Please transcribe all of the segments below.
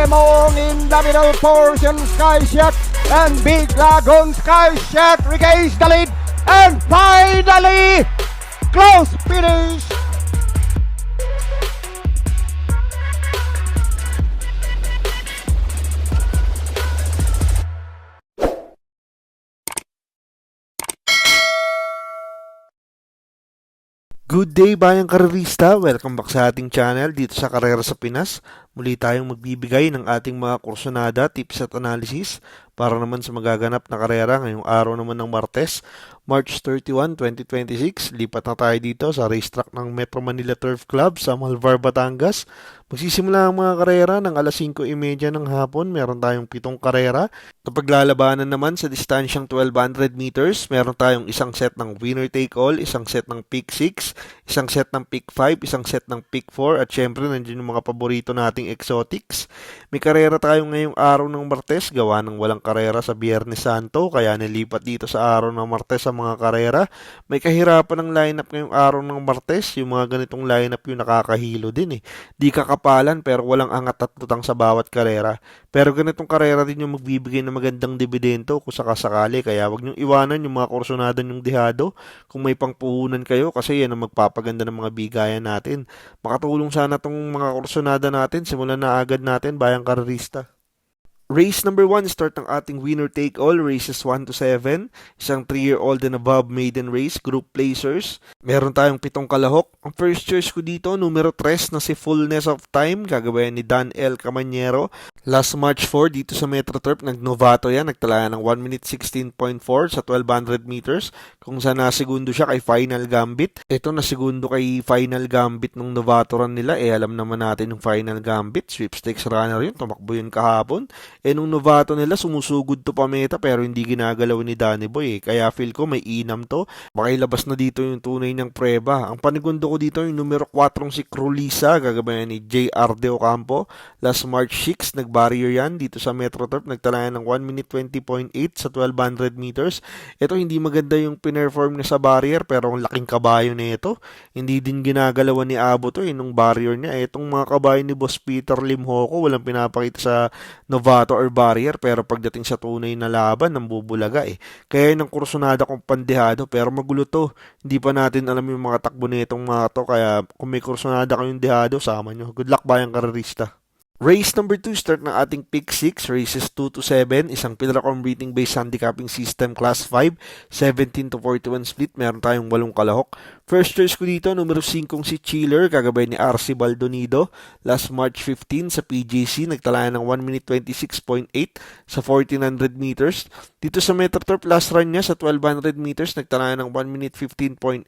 Lemon in the middle portion, Skyshack and Big Lagoon. Skyshack regains the lead and finally close finish. Good day bayang karerista! Welcome back sa ating channel dito sa Karera sa Pinas. Muli tayong magbibigay ng ating mga kursunada, tips at analysis para naman sa magaganap na karera ngayong araw naman ng Martes, March 31, 2026. Lipat na tayo dito sa racetrack ng Metro Manila Turf Club sa Malvar, Batangas. Magsisimula ang mga karera ng alas 5:30 ng hapon. Meron tayong 7 karera. Kapag lalabanan naman sa distansyang 1200 meters, meron tayong isang set ng winner take all, isang set ng pick 6, isang set ng pick 5, isang set ng pick 4, at syempre nandiyan yung mga paborito nating exotics. May karera tayo ngayong araw ng Martes, gawa ng walang karera sa Biyernes Santo, kaya nilipat dito sa araw ng Martes ang mga karera. May kahirapan ng lineup ngayong araw ng Martes, yung mga ganitong lineup yung nakakahilo din eh. Di kakapalan pero walang angat at lutang sa bawat karera. Pero ganitong karera din yung magbibigay ng magandang dividendo kung sakasakali, kaya wag niyong iwanan yung mga kursunada nyong dihado kung may pangpuhunan kayo, kasi yan ang magpapaganda ng mga bigayan natin. Makatulong sana tong mga kursunada natin, simulan na agad natin bayang karerista. Race number 1, start ng ating winner take all, races 1 to 7, isang 3-year-old and above maiden race, group placers. Meron tayong 7 kalahok. Ang first choice ko dito, numero 3 na si Fullness of Time, gagabayan ni Dan L. Camanyero. Last March 4 dito sa Metro Turf, nag-novato yan, nagtala ng 1 minute 16.4 sa 1200 meters, kung saan nasegundo siya kay Final Gambit. Ito nasegundo kay Final Gambit nung novato run nila, alam naman natin yung Final Gambit, sweepstakes runner yun, tumakbo yun kahapon. Nung novato nila, sumusugod to pa meta pero hindi ginagalaw ni Danny Boy kaya feel ko may inam to. Baka ilabas na dito yung tunay ng preba. Ang panigundo ko dito yung numero 4 si Crulisa, gagabayan ni J.R. De Ocampo. Last March 6, nag-barrier yan dito sa Metro Turf, nagtalayan ng 1 minute 20.8 sa 1200 meters. Ito hindi maganda yung pinerform niya sa barrier pero ang laking kabayo na ito. Hindi din ginagalawan ni Abo to nung barrier niya. Itong mga kabayo ni Boss Peter Limhoco, walang pinapakita sa novato or barrier, pero pagdating sa tunay na laban, nambubulaga eh. Kaya yun ang kursunada kong pandehado, pero magulo to. Hindi pa natin alam yung mga takbo nitong mga to, kaya kung may kursunada kayong dehado, sama nyo. Good luck bayang karerista. Race number 2, start ng ating pick 6, races 2 to 7, isang Pilracom rating based handicapping system class 5, 17 to 41 split, meron tayong 8 kalahok. First choice ko dito, numero 5 si Chiller, gagabay ni RC Baldonido. Last March 15 sa PJC, nagtalayan ng 1 minute 26.8 sa 1400 meters. Dito sa Metro Turf, last run niya sa 1200 meters, nagtalayan ng 1 minute 15.8.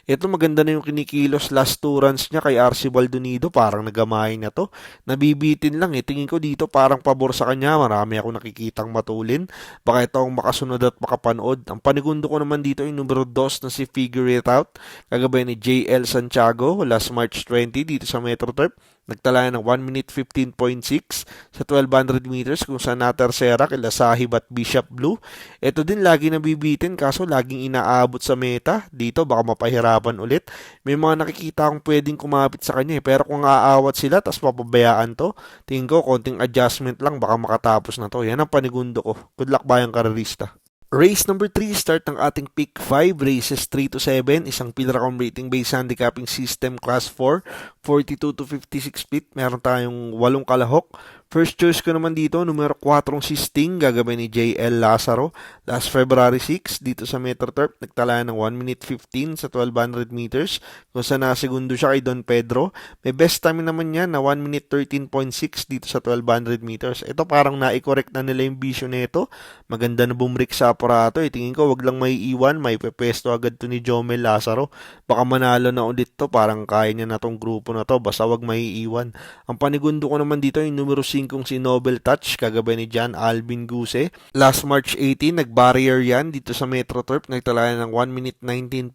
Ito maganda na yung kinikilos last 2 runs niya kay RC Baldonido, parang nagamay na to. Nabibitin lang eh. Tingin ko dito parang pabor sa kanya. Marami ako nakikitang matulin. Baka ito ang makasunod at makapanood. Ang panigundo ko naman dito yung numero 2 na si Figure It Out, kagabay ni JL Santiago. Last March 20 dito sa Metro Turf, nagtalayan ng 1 minute 15.6 sa 1200 meters, kung saan natersera kila Sahib at Bishop Blue. Ito din lagi nabibitin kaso laging inaabot sa meta. Dito baka mapahirapan ulit. May mga nakikita akong pwedeng kumapit sa kanya pero kung aawat sila tas papabayaan to, tingin ko konting adjustment lang baka makatapos na to. Yan ang panigundo ko. Good luck bayang karerista. Race number 3, start ng ating pick 5, races 3 to 7, isang Pilracom rating based handicapping system class 4, 42 to 56 split, meron tayong 8 kalahok. First choice ko naman dito, numero 4 si Sting, gagabay ni JL Lazaro. Last February 6, dito sa Metro Turf, nagtalayan ng 1 minute 15 sa 1200 meters, kung saan nasegundo siya kay Don Pedro. May best time naman niya na 1 minute 13.6 dito sa 1200 meters. Ito parang na-correct na nila yung vision nito. Maganda na bumrik sa aparato. Tingin ko wag lang may iwan, may pepesto agad to ni Jomel Lazaro. Baka manalo na ulit to, parang kaya niya na tong grupo na to, basta wag may iwan. Ang panigundo ko naman dito yung numero 5 si Nobel Touch, kagabay ni John Alvin Guse. Last March 18, nag-barrier yan dito sa Metro Turf, nagtalayan ng 1 minute 19.2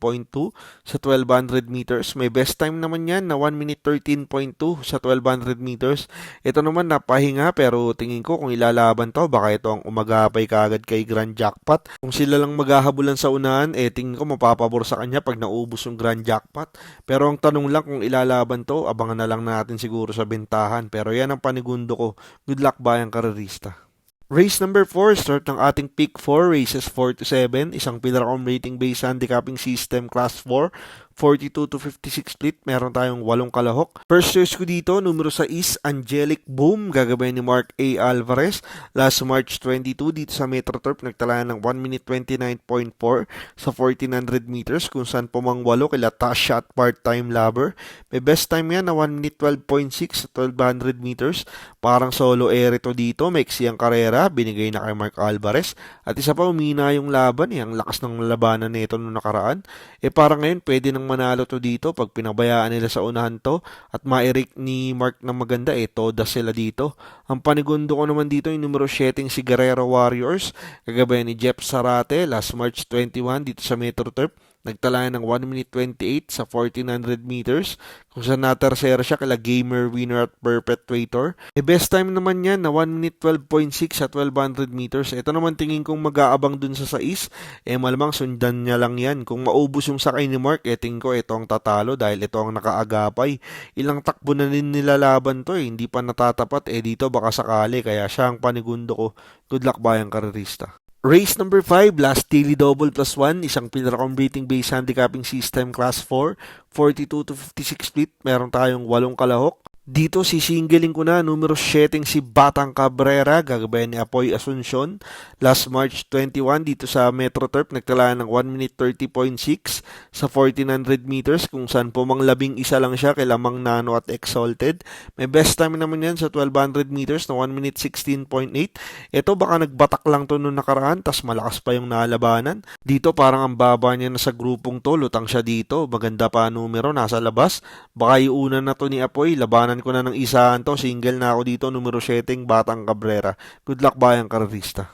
sa 1200 meters. May best time naman yan na 1 minute 13.2 sa 1200 meters. Ito naman napahinga pero tingin ko kung ilalaban to, baka ito ang umagapay kaagad kay Grand Jackpot. Kung sila lang maghahabulan sa unahan, tingin ko mapapabor sa kanya pag naubos yung Grand Jackpot. Pero ang tanong lang kung ilalaban to, abangan na lang natin siguro sa bentahan. Pero yan ang panigundo ko. dito. Good luck bayang karerista. Race number 4, start ng ating pick 4, races 4 to 7, isang Pillarcom rating based handicapping system class 4, 42 to 56 split, meron tayong 8 kalahok. First choice ko dito, numero 6, Angelic Boom, gagabayan ni Mark A. Alvarez. Last March 22, dito sa Metro Turf, nagtala ng 1 minute 29.4 sa 1400 meters, kung saan pumangwalo kila Tasha at part-time lover. May best time yan na 1 minute 12.6 sa 1200 meters, parang solo ere to dito, maiksi ang karera, binigay na kay Mark Alvarez. At isa pa, umina yung laban, ang lakas ng labanan nito nung nakaraan. Parang ngayon, pwede nang manalo to dito pag pinabayaan nila sa unahan to at mairik ni Mark na maganda todas sila dito. Ang panigundo ko naman dito yung numero 7 si Guerrero Warriors, kagabayan ni Jeff Sarate, last March 21 dito sa Metro Turf. Nagtala ng 1 minute 28 sa 1400 meters, kung saan natersera siya kala Gamer Winner at Perpetuator. Best time naman yan na 1 minute 12.6 sa 1200 meters. Ito naman tingin kong mag-aabang dun sa 6. Malamang sundan niya lang yan. Kung maubos yung sakay ni Mark, tingin ko ito ang tatalo dahil ito ang nakaagapay. Ilang takbo na din nilalaban to hindi pa natatapat. Dito baka sakali, kaya siya ang panigundo ko. Good luck bayang karerista. Race number 5, last daily double plus 1, isang Pillarcom rating based handicapping system class 4, 42 to 56 split, meron tayong 8 kalahok. Dito sisingilin ko na numero 7 si Batang Cabrera, gagabayan ni Apoy Asuncion. Last March 21 dito sa Metro Turf, nagtala ng 1 minute 30.6 sa 1400 meters, kung saan pumanglabing isa lang siya kay Lamang Nano at Exalted. May best time naman yan sa 1200 meters na 1 minute 16.8. Ito baka nagbatak lang to nung nakaraan, tas malakas pa yung nalabanan. Dito parang ang baba niya na sa grupong to, lutang siya dito. Maganda pa numero, nasa labas. Baka iuna na to ni Apoy, labanan ko na ng isahan to, single na ako dito, numero 7 Batang Cabrera. Good luck bayang karerista.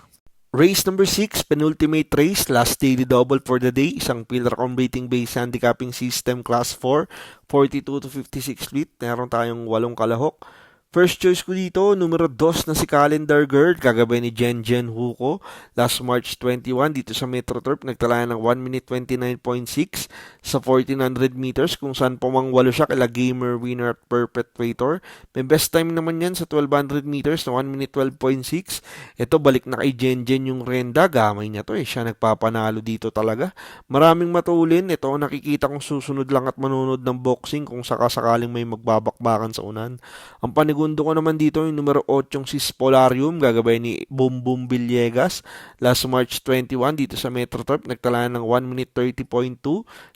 Race number 6, penultimate race, last daily double for the day, isang Pillarcom rating based handicapping system class 4, 42 to 56 split, meron tayong 8 kalahok. First choice ko dito, numero 2 na si Calendar Girl, gagabay ni Jen Huko. Last March 21 dito sa Metro Turf, nagtala ng 1 minute 29.6 sa 1400 meters, kung saan pumangwalo siya kila Gamer Winner at Perpetuator. May best time naman yan sa 1200 meters na 1 minute 12.6. Ito balik na kay Jen yung renda, gamay niya to siya nagpapanalo dito talaga. Maraming matulin, ito nakikita kong susunod lang at manunod ng boxing kung sakasakaling may magbabakbakan sa unan. Ang panigundo ko naman dito yung numero 8 si Spolarium, gagabay ni Boom Boom Villegas. Last March 21 dito sa Metro Turf, nagtala ng 1 minute 30.2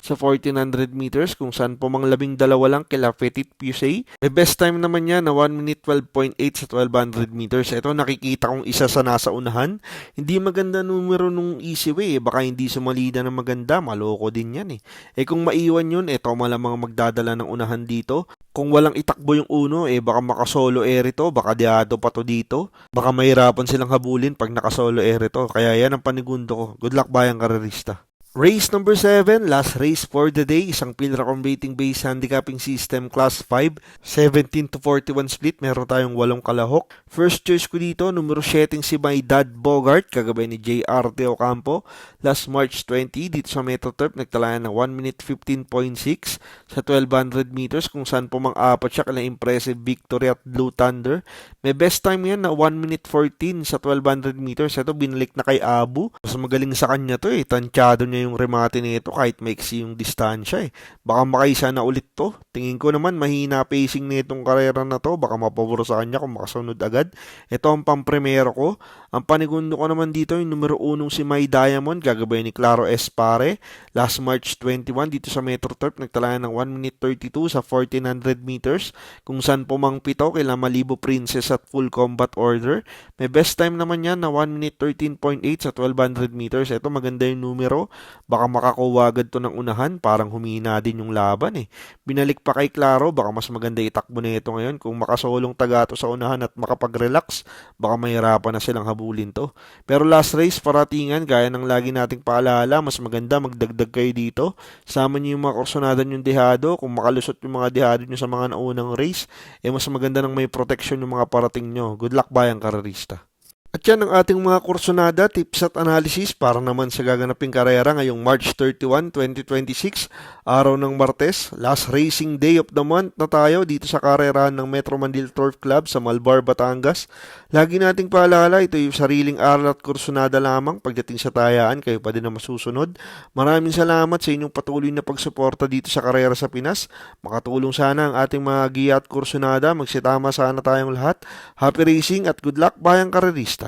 sa 1400 meters, kung saan pumanglabing dalawa lang kila Petit Pusey. The best time naman niya na 1 minute 12.8 sa 1200 meters. Ito nakikita kong isa sa nasa unahan. Hindi maganda numero nung easy way, baka hindi sumalida na maganda, maloko din yan kung maiwan yun, ito malamang magdadala ng unahan dito. Kung walang itakbo yung uno, baka makasolo ere to, baka diado pa to dito. Baka mahirapan silang habulin pag nakasolo ere to. Kaya yan ang panigundo ko. Good luck bayang karerista. Race number 7, last race for the day, isang Pillarcom rating based handicapping system class 5, 17 to 41 split, meron tayong 8 kalahok. First choice ko dito, numero 7 si My Dad Bogart, kagabay ni JR De Ocampo. Last March 20 dito sa Metro Turf, nagtala ng 1 minute 15.6 sa 1200 meters, kung saan pumang-apat siya kala Impressive Victory at Blue Thunder. May best time yan na 1 minute 14 sa 1200 meters. Ito binalik na kay Abu. Mas magaling sa kanya to tansyado niya yung remate nito kahit maiksi yung distansya Baka makaisa na ulit to. Tingin ko naman mahina pacing nitong karera na to. Baka mapabor sa kanya kung makasunod agad. Ito ang pampremero ko. Ang panigundo ko naman dito yung numero 1 si My Diamond, gagabay ni Claro Espare. Last March 21 dito sa Metro Turf, nagtala ng 1 minute 32 sa 1400 meters, kung saan pumangpito kila Malibu Princess at Full Combat Order. May best time naman yan na 1 minute 13.8 sa 1200 meters. Ito maganda yung numero. Baka makakuha agad to ng unahan, parang humina din yung laban Binalik pa kay Claro, baka mas maganda itakbo na ito ngayon. Kung makasolong taga to sa unahan at makapag-relax, baka mahirapan na silang habulin to. Pero last race, paratingan, gaya ng lagi nating paalala, mas maganda magdagdag kayo dito. Sama niyo yung mga kursonada yung dehado. Kung makalusot yung mga dehado nyo sa mga naunang race, mas maganda nang may protection yung mga parating nyo. Good luck bayang karerista. At yan ang ating mga kursunada, tips at analysis para naman sa gaganaping karera ngayong March 31, 2026, araw ng Martes, last racing day of the month na tayo dito sa karerahan ng Metro Manila Turf Club sa Malbar, Batangas. Lagi nating paalala, ito yung sariling aral at kursunada lamang. Pagdating sa tayaan, kayo pa din na masusunod. Maraming salamat sa inyong patuloy na pagsuporta dito sa karera sa Pinas. Makatulong sana ang ating mga giya at kursunada. Magsitama sana tayong lahat. Happy racing at good luck bayang karerista.